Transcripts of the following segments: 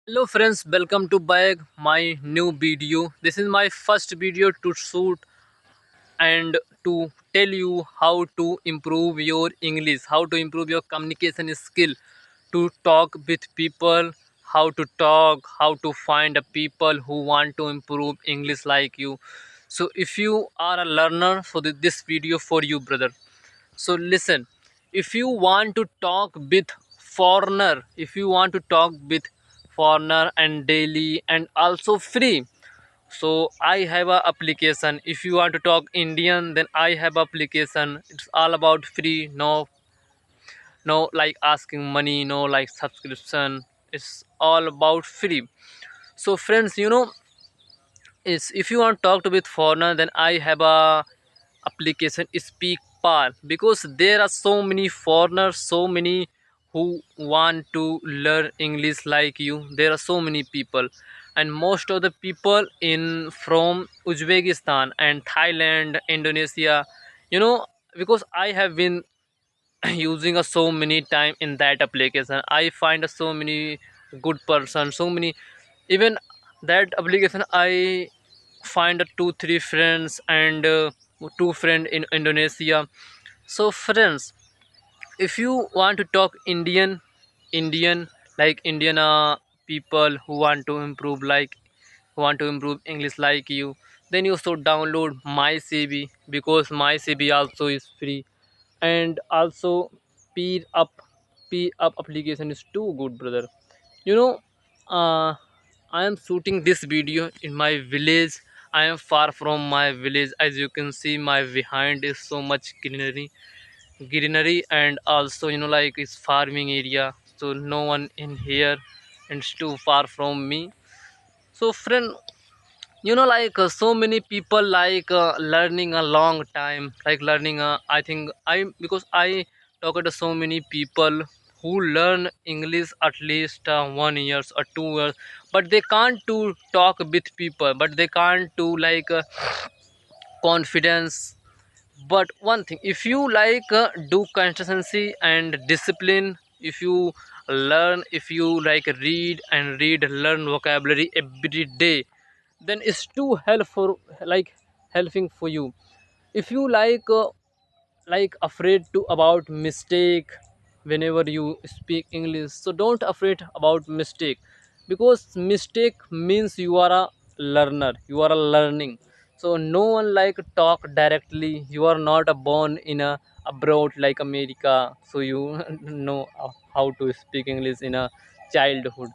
Hello friends, welcome to back my new video. This is my first video to shoot and to tell you how to improve your English, how to improve your communication skill, to talk with people, how to talk, how to find a people who want to improve English like you. So if you are a learner, so this video for you, brother. So listen, if you want to talk with foreigner, if you want to talk with foreigner and daily and also free, so I have a application. If you want to talk Indian, then I have application. It's all about free, no like asking money, no like subscription. It's all about free. So friends, is if you want to talk to with foreigner, then I have a application Speak Pal, because there are so many foreigners, so many who want to learn English like you. There are so many people, and most of the people in from Uzbekistan and Thailand, Indonesia, you know, because I have been using a so many time in that application. I find a so many good person, so many, even that application I find a two three friends and two friend in Indonesia. So friends, if you want to talk Indian like Indian people who want to improve, like who want to improve English like you, then you should download my CB, because my CB also is free. And also peer up, peer up application is too good, brother. you know uh, I am shooting this video in my village. I am far from my village. As you can see, my behind is so much greenery, and also like it's farming area, so no one in here, and it's too far from me. So friend, so many people like learning a long time, like learning I think I, because I talk to so many people who learn English at least 1 years or 2 years, but they can't to talk with people, but they can't to confidence. But one thing, if you do consistency and discipline, if you learn, if you read and read, learn vocabulary every day, then it's too helpful, like helping for you. If you afraid to about mistake whenever you speak English, so don't afraid about mistake, because mistake means you are a learner, you are a learning. So no one talk directly. You are not a born in a abroad like America, so you know how to speak English in a childhood.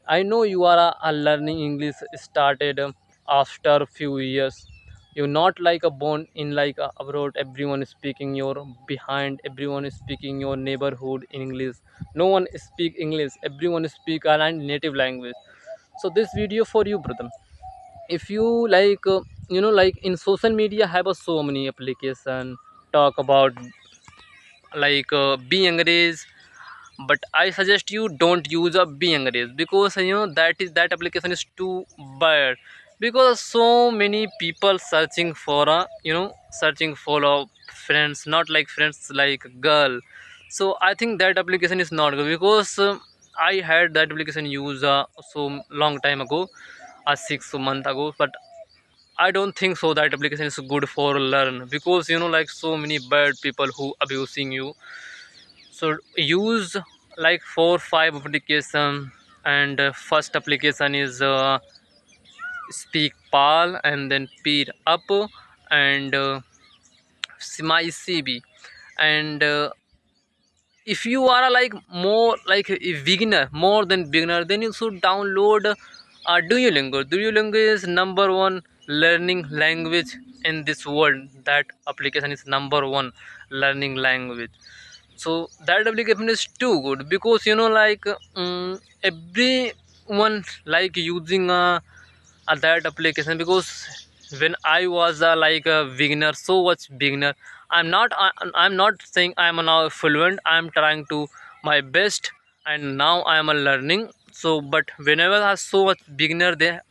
I know you are a learning English started after few years. You're not like a born in abroad. Everyone is speaking your behind. Everyone is speaking your neighborhood in English. No one speak English. Everyone speak a native language. So this video for you, brother. If you in social media have a so many application talk about be English, but I suggest you don't use a be English, because that application is too bad, because so many people searching for a searching for a friends, not like friends like girl. So I think that application is not good, because I had that application use so long time ago, 6 months ago, but I don't think so that application is good for learn, because so many bad people who abusing you. So use like 4 5 application, and first application is Speak Pal, and then Peer Up, and my CB. And if you are more like a beginner, more than beginner, then you should download Duolingo. Duolingo is number one learning language in this world. That application is number one learning language. So that application is too good, because everyone using that application, because when I was a beginner, so much beginner. I'm not saying I'm now fluent. I'm trying to my best, and now I am a learning. So but whenever I was so much beginner there,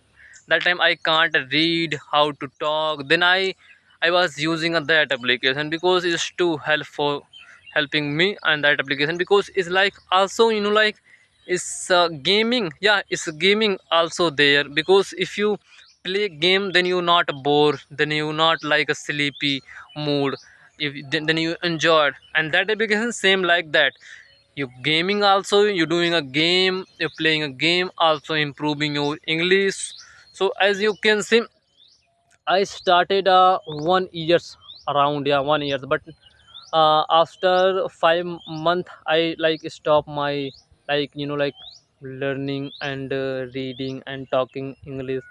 that time I can't read how to talk, then I was using that application, because it's too helpful, helping me. And that application, because it's also It's gaming. Yeah, it's gaming also there, because if you play game, then you not bored, then you not like a sleepy mood. If then you enjoy it, and that application same like that. You gaming also, you doing a game, you're playing a game, also improving your English. So as you can see, I started 1 years around, yeah, 1 years, but after 5 month I like stop my, like like learning and reading and talking English.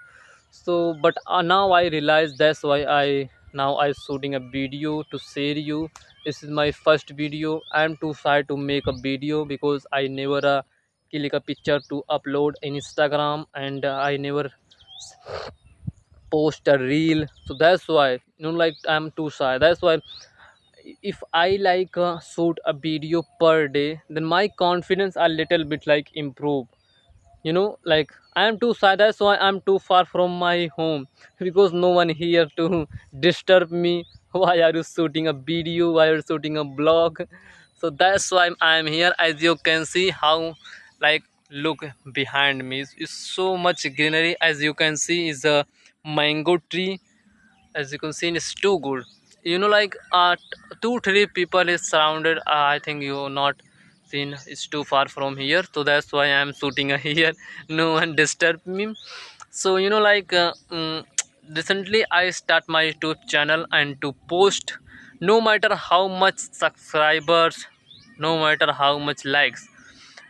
So but now I realize, that's why I shooting a video to share you. This is my first video. I am too shy to make a video because I never click a picture to upload in Instagram, and I never post a reel. So that's why, like, I'm too shy. That's why if I like shoot a video per day, then my confidence a little bit like improve. Like, I am too shy. That's why I'm too far from my home because no one here to disturb me. Why are you shooting a video? Why are you shooting a blog? So that's why I'm here. As you can see, how, like, look behind me is so much greenery. As you can see, is a mango tree. As you can see, it's too good. Like, 2 3 people is surrounded. I think you not seen, it's too far from here, so that's why I'm shooting here. No one disturb me. So like, recently I start my YouTube channel and to post, no matter how much subscribers, no matter how much likes.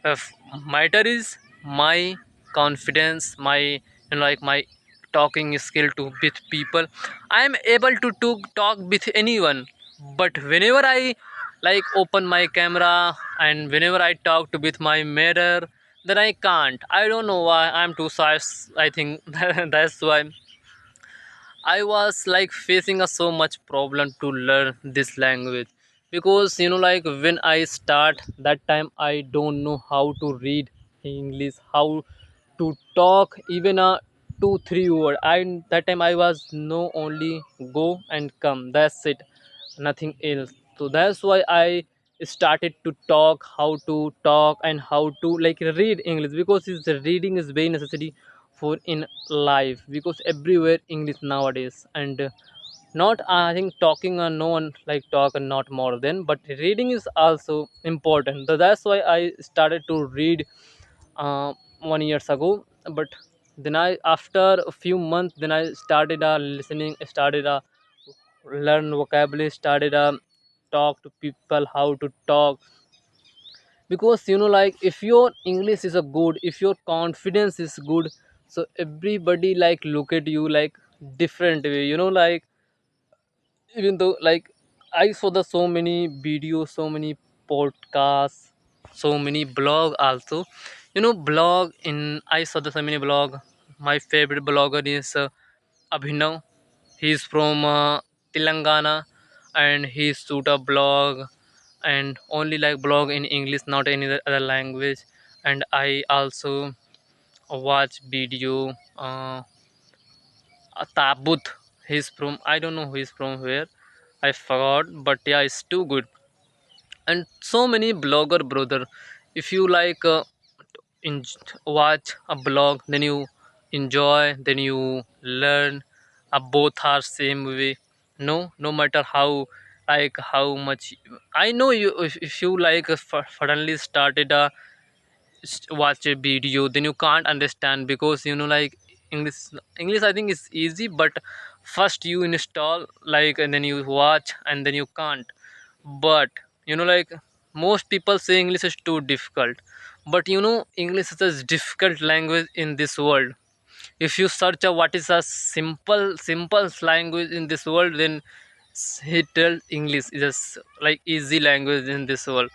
If matter is my confidence, my, like, my talking skill to with people. I am able to talk with anyone, but whenever I, like, open my camera and whenever I talk to with my mirror, then I can't. I don't know why. I'm too shy. I think that's why I was like facing a so much problem to learn this language, because like, when I start that time, I don't know how to read English, how to talk even a 2 3 word. I that time I was no only go and come. That's it, nothing else. So that's why I started to talk, how to talk and how to, like, read English, because it's, reading is very necessary for in life, because everywhere English nowadays. And not, I think talking, no one like talk and not more than, but reading is also important. So that's why I started to read uh, 1 years ago. But then I, after a few months, then I started listening, started learn vocabulary, started talk to people, how to talk. Because like, if your English is a good, if your confidence is good, so everybody like look at you like different way, like, even though, like, I saw the so many videos, so many podcasts, so many blog also. Blog in, I saw the so many blog. My favorite blogger is Abhinav. He's from Telangana, and he shoot a blog, and only like blog in English, not any other language. And I also watch video, Tabut. He's from, I don't know who is from where, I forgot, but yeah, it's too good. And so many blogger brother. If you like, in, watch a blog, then you enjoy, then you learn. Both are same way. No matter how, like, how much. I know you, if you like, suddenly started a watch a video, then you can't understand, because like, english english I think is easy, but first you install, like, and then you watch, and then you can't. But like, most people say English is too difficult, but English is a difficult language in this world. If you search what is a simple language in this world, then he tell English is just like easy language in this world.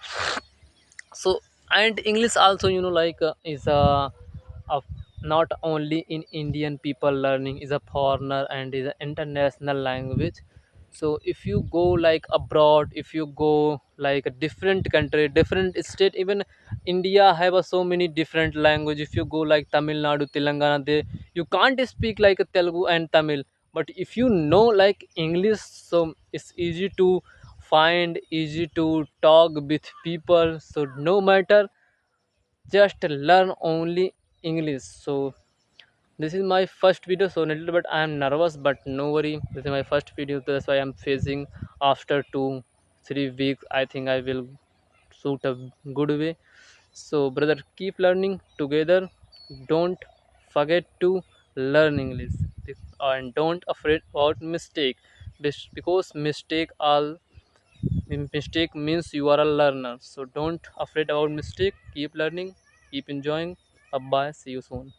So, and English also, like, is a not only in Indian people learning, is a foreigner and is an international language. So if you go like abroad, if you go like a different country, different state, even India have a so many different language. If you go like Tamil Nadu, Telangana, they, you can't speak like a Telugu and Tamil. But if you know like English, so it's easy to find, easy to talk with people. So no matter just learn only English. So this is my first video, so a little bit I am nervous, but no worry, this is my first video, that's why I'm facing. After 2 3 weeks I think I will shoot a good way. So brother, keep learning together. Don't forget to learn English, and don't afraid about mistake, because mistake means you are a learner. So don't afraid about mistake, keep learning, keep enjoying. Bye bye, see you soon.